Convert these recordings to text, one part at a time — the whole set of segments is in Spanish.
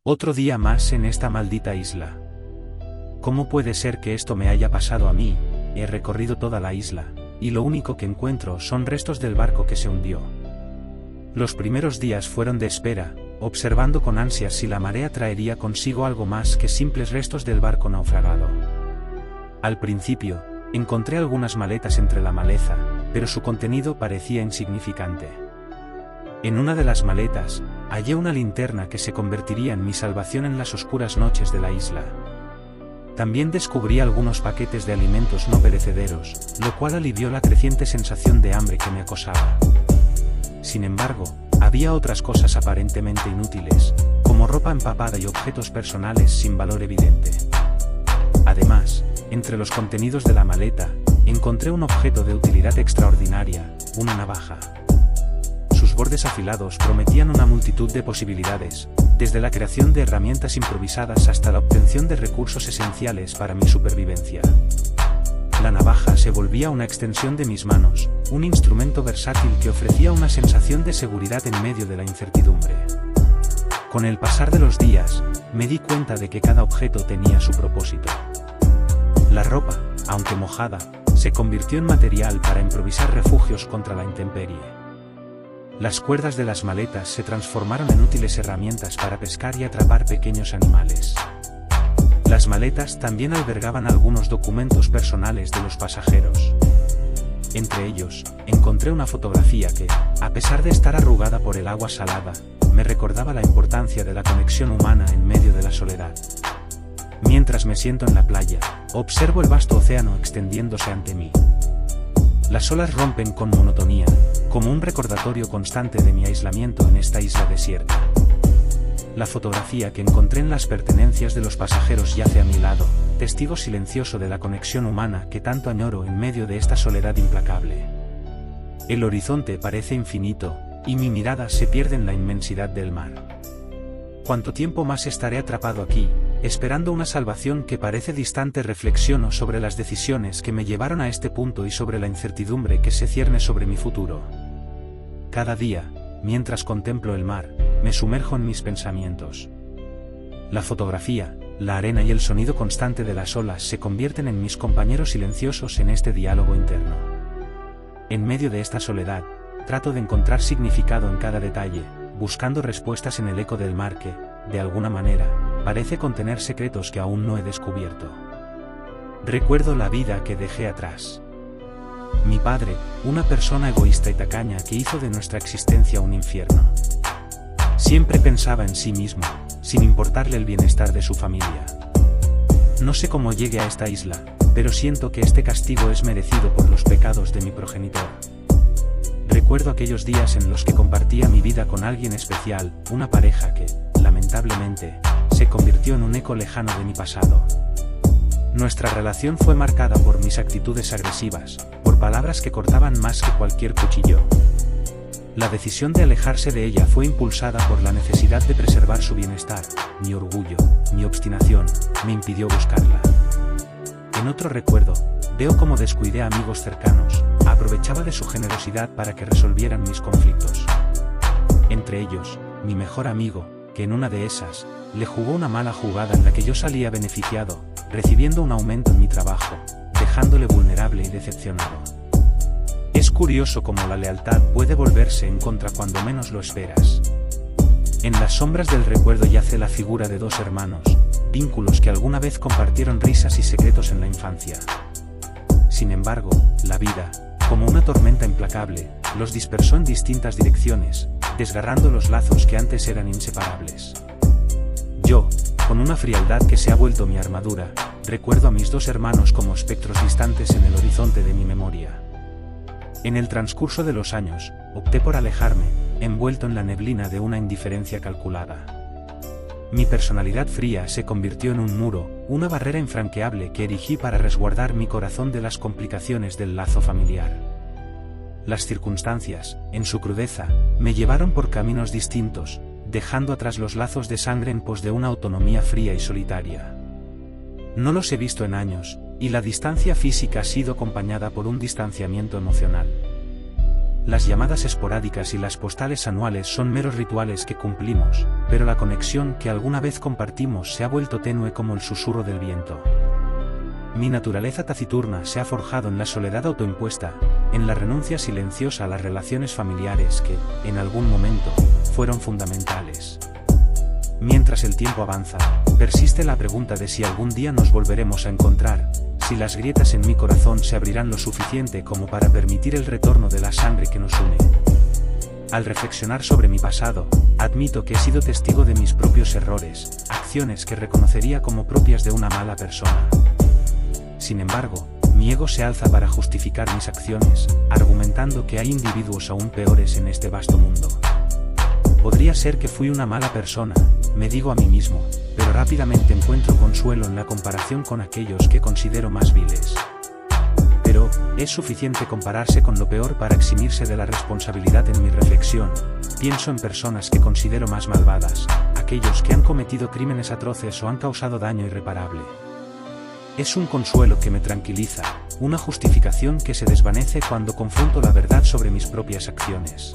Otro día más en esta maldita isla. ¿Cómo puede ser que esto me haya pasado a mí? He recorrido toda la isla, y lo único que encuentro son restos del barco que se hundió. Los primeros días fueron de espera, observando con ansias si la marea traería consigo algo más que simples restos del barco naufragado. Al principio, encontré algunas maletas entre la maleza, pero su contenido parecía insignificante. En una de las maletas, hallé una linterna que se convertiría en mi salvación en las oscuras noches de la isla. También descubrí algunos paquetes de alimentos no perecederos, lo cual alivió la creciente sensación de hambre que me acosaba. Sin embargo, había otras cosas aparentemente inútiles, como ropa empapada y objetos personales sin valor evidente. Además, entre los contenidos de la maleta, encontré un objeto de utilidad extraordinaria, una navaja. Sus bordes afilados prometían una multitud de posibilidades, desde la creación de herramientas improvisadas hasta la obtención de recursos esenciales para mi supervivencia. La navaja se volvía una extensión de mis manos, un instrumento versátil que ofrecía una sensación de seguridad en medio de la incertidumbre. Con el pasar de los días, me di cuenta de que cada objeto tenía su propósito. La ropa, aunque mojada, se convirtió en material para improvisar refugios contra la intemperie. Las cuerdas de las maletas se transformaron en útiles herramientas para pescar y atrapar pequeños animales. Las maletas también albergaban algunos documentos personales de los pasajeros. Entre ellos, encontré una fotografía que, a pesar de estar arrugada por el agua salada, me recordaba la importancia de la conexión humana en medio de la soledad. Mientras me siento en la playa, observo el vasto océano extendiéndose ante mí. Las olas rompen con monotonía, como un recordatorio constante de mi aislamiento en esta isla desierta. La fotografía que encontré en las pertenencias de los pasajeros yace a mi lado, testigo silencioso de la conexión humana que tanto añoro en medio de esta soledad implacable. El horizonte parece infinito, y mi mirada se pierde en la inmensidad del mar. ¿Cuánto tiempo más estaré atrapado aquí, esperando una salvación que parece distante? Reflexiono sobre las decisiones que me llevaron a este punto y sobre la incertidumbre que se cierne sobre mi futuro. Cada día, mientras contemplo el mar, me sumerjo en mis pensamientos. La fotografía, la arena y el sonido constante de las olas se convierten en mis compañeros silenciosos en este diálogo interno. En medio de esta soledad, trato de encontrar significado en cada detalle, buscando respuestas en el eco del mar que, de alguna manera, parece contener secretos que aún no he descubierto. Recuerdo la vida que dejé atrás. Mi padre, una persona egoísta y tacaña que hizo de nuestra existencia un infierno. Siempre pensaba en sí mismo, sin importarle el bienestar de su familia. No sé cómo llegué a esta isla, pero siento que este castigo es merecido por los pecados de mi progenitor. Recuerdo aquellos días en los que compartía mi vida con alguien especial, una pareja que, lamentablemente, se convirtió en un eco lejano de mi pasado. Nuestra relación fue marcada por mis actitudes agresivas, por palabras que cortaban más que cualquier cuchillo. La decisión de alejarse de ella fue impulsada por la necesidad de preservar su bienestar. Mi orgullo, mi obstinación, me impidió buscarla. En otro recuerdo, veo cómo descuidé a amigos cercanos, aprovechaba de su generosidad para que resolvieran mis conflictos. Entre ellos, mi mejor amigo, que en una de esas, le jugó una mala jugada en la que yo salía beneficiado, recibiendo un aumento en mi trabajo, dejándole vulnerable y decepcionado. Es curioso cómo la lealtad puede volverse en contra cuando menos lo esperas. En las sombras del recuerdo yace la figura de dos hermanos, vínculos que alguna vez compartieron risas y secretos en la infancia. Sin embargo, la vida, como una tormenta implacable, los dispersó en distintas direcciones, desgarrando los lazos que antes eran inseparables. Yo, con una frialdad que se ha vuelto mi armadura, recuerdo a mis dos hermanos como espectros distantes en el horizonte de mi memoria. En el transcurso de los años, opté por alejarme, envuelto en la neblina de una indiferencia calculada. Mi personalidad fría se convirtió en un muro, una barrera infranqueable que erigí para resguardar mi corazón de las complicaciones del lazo familiar. Las circunstancias, en su crudeza, me llevaron por caminos distintos, dejando atrás los lazos de sangre en pos de una autonomía fría y solitaria. No los he visto en años, y la distancia física ha sido acompañada por un distanciamiento emocional. Las llamadas esporádicas y las postales anuales son meros rituales que cumplimos, pero la conexión que alguna vez compartimos se ha vuelto tenue como el susurro del viento. Mi naturaleza taciturna se ha forjado en la soledad autoimpuesta, en la renuncia silenciosa a las relaciones familiares que, en algún momento, fueron fundamentales. Mientras el tiempo avanza, persiste la pregunta de si algún día nos volveremos a encontrar, si las grietas en mi corazón se abrirán lo suficiente como para permitir el retorno de la sangre que nos une. Al reflexionar sobre mi pasado, admito que he sido testigo de mis propios errores, acciones que reconocería como propias de una mala persona. Sin embargo, mi ego se alza para justificar mis acciones, argumentando que hay individuos aún peores en este vasto mundo. Podría ser que fui una mala persona, me digo a mí mismo, pero rápidamente encuentro consuelo en la comparación con aquellos que considero más viles. Pero, ¿es suficiente compararse con lo peor para eximirse de la responsabilidad en mi reflexión? Pienso en personas que considero más malvadas, aquellos que han cometido crímenes atroces o han causado daño irreparable. Es un consuelo que me tranquiliza, una justificación que se desvanece cuando confronto la verdad sobre mis propias acciones.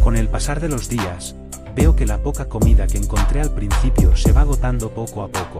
Con el pasar de los días, veo que la poca comida que encontré al principio se va agotando poco a poco.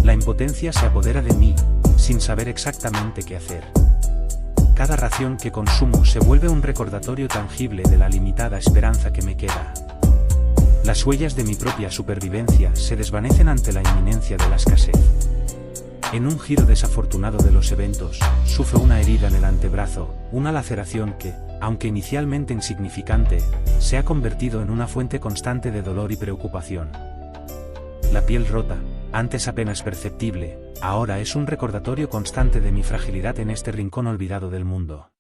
La impotencia se apodera de mí, sin saber exactamente qué hacer. Cada ración que consumo se vuelve un recordatorio tangible de la limitada esperanza que me queda. Las huellas de mi propia supervivencia se desvanecen ante la inminencia de la escasez. En un giro desafortunado de los eventos, sufro una herida en el antebrazo, una laceración que, aunque inicialmente insignificante, se ha convertido en una fuente constante de dolor y preocupación. La piel rota, antes apenas perceptible, ahora es un recordatorio constante de mi fragilidad en este rincón olvidado del mundo.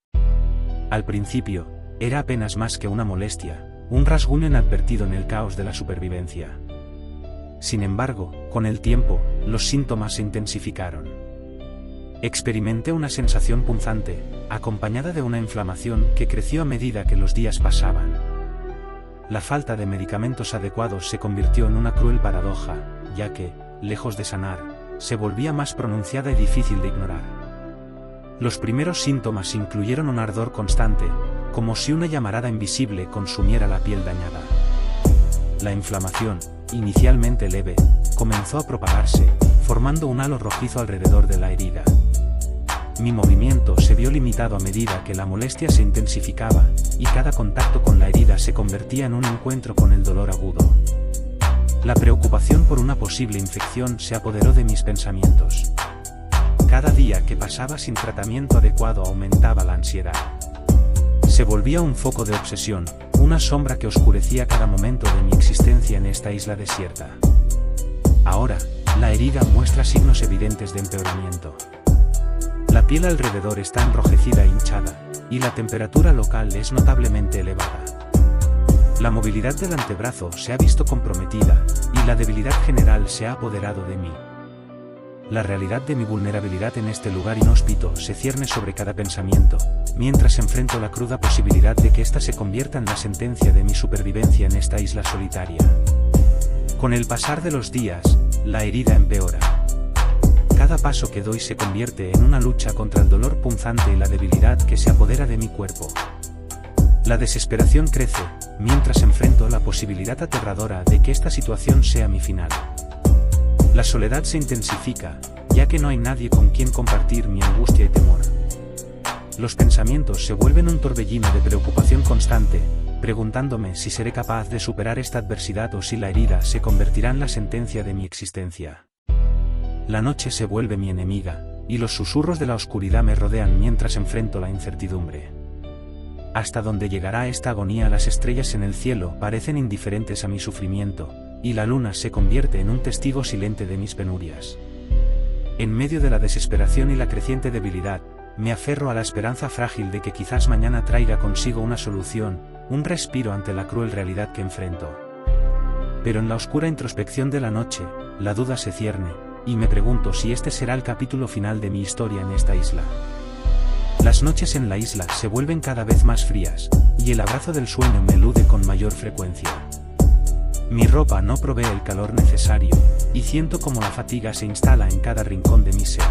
Al principio, era apenas más que una molestia, un rasguño inadvertido en el caos de la supervivencia. Sin embargo, con el tiempo, los síntomas se intensificaron. Experimenté una sensación punzante, acompañada de una inflamación que creció a medida que los días pasaban. La falta de medicamentos adecuados se convirtió en una cruel paradoja, ya que, lejos de sanar, se volvía más pronunciada y difícil de ignorar. Los primeros síntomas incluyeron un ardor constante, como si una llamarada invisible consumiera la piel dañada. La inflamación, inicialmente leve, comenzó a propagarse, formando un halo rojizo alrededor de la herida. Mi movimiento se vio limitado a medida que la molestia se intensificaba, y cada contacto con la herida se convertía en un encuentro con el dolor agudo. La preocupación por una posible infección se apoderó de mis pensamientos. Cada día que pasaba sin tratamiento adecuado aumentaba la ansiedad. Se volvía un foco de obsesión, una sombra que oscurecía cada momento de mi existencia en esta isla desierta. Ahora, la herida muestra signos evidentes de empeoramiento. La piel alrededor está enrojecida e hinchada, y la temperatura local es notablemente elevada. La movilidad del antebrazo se ha visto comprometida, y la debilidad general se ha apoderado de mí. La realidad de mi vulnerabilidad en este lugar inhóspito se cierne sobre cada pensamiento, mientras enfrento la cruda posibilidad de que ésta se convierta en la sentencia de mi supervivencia en esta isla solitaria. Con el pasar de los días, la herida empeora. Cada paso que doy se convierte en una lucha contra el dolor punzante y la debilidad que se apodera de mi cuerpo. La desesperación crece, mientras enfrento la posibilidad aterradora de que esta situación sea mi final. La soledad se intensifica, ya que no hay nadie con quien compartir mi angustia y temor. Los pensamientos se vuelven un torbellino de preocupación constante, preguntándome si seré capaz de superar esta adversidad o si la herida se convertirá en la sentencia de mi existencia. La noche se vuelve mi enemiga, y los susurros de la oscuridad me rodean mientras enfrento la incertidumbre. Hasta dónde llegará esta agonía. Las estrellas en el cielo parecen indiferentes a mi sufrimiento, y la luna se convierte en un testigo silente de mis penurias. En medio de la desesperación y la creciente debilidad, me aferro a la esperanza frágil de que quizás mañana traiga consigo una solución, un respiro ante la cruel realidad que enfrento. Pero en la oscura introspección de la noche, la duda se cierne, y me pregunto si este será el capítulo final de mi historia en esta isla. Las noches en la isla se vuelven cada vez más frías, y el abrazo del sueño me elude con mayor frecuencia. Mi ropa no provee el calor necesario, y siento como la fatiga se instala en cada rincón de mi ser.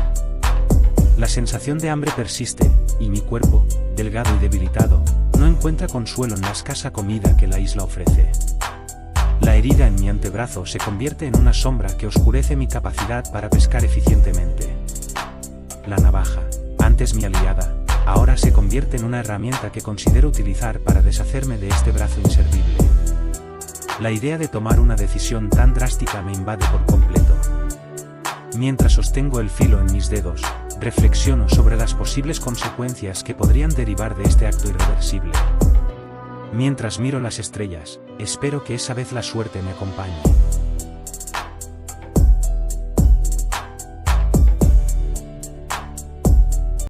La sensación de hambre persiste, y mi cuerpo, delgado y debilitado, no encuentra consuelo en la escasa comida que la isla ofrece. La herida en mi antebrazo se convierte en una sombra que oscurece mi capacidad para pescar eficientemente. La navaja, antes mi aliada, ahora se convierte en una herramienta que considero utilizar para deshacerme de este brazo inservible. La idea de tomar una decisión tan drástica me invade por completo. Mientras sostengo el filo en mis dedos, reflexiono sobre las posibles consecuencias que podrían derivar de este acto irreversible. Mientras miro las estrellas, espero que esa vez la suerte me acompañe.